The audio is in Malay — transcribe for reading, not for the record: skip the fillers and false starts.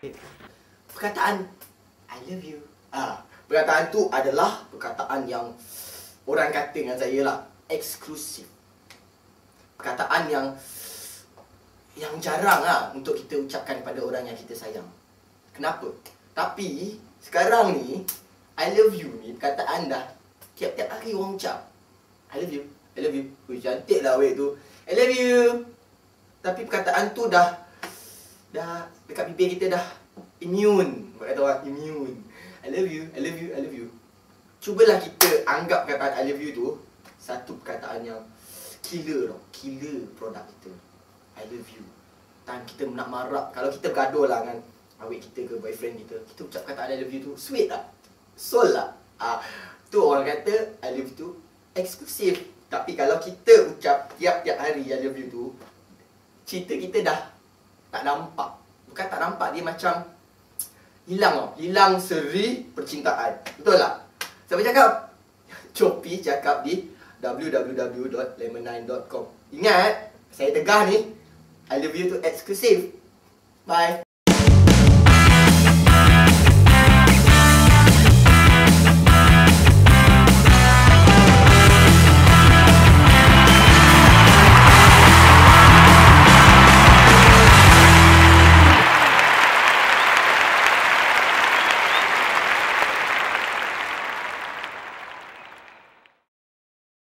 Perkataan I love you. Perkataan tu adalah perkataan yang orang kata dengan saya lah, eksklusif. Perkataan yang jarang lah untuk kita ucapkan kepada orang yang kita sayang. Kenapa? Tapi sekarang ni I love you ni perkataan dah tiap-tiap hari orang ucap. I love you, I love you. Ui, cantik lah weh tu, I love you. Tapi perkataan tu dah dekat bibir kita dah immune. Kata orang immune. I love you, I love you, I love you. Cubalah kita anggap perkataan I love you tu satu perkataan yang killer tau. Killer produk kita. I love you. Dan kita nak marah, kalau kita bergaduh lah dengan awet kita ke boyfriend kita, kita ucap perkataan I love you tu, sweet lah, soul lah. Tu orang kata I love you tu eksklusif. Tapi kalau kita ucap tiap-tiap hari I love you tu, cerita kita dah tak nampak. Bukan tak nampak, dia macam hilang tau. Hilang seri percintaan. Betul tak? Siapa cakap? Choppy cakap di www.lemon9.com. Ingat, saya tegah ni, I love you tu eksklusif. Bye.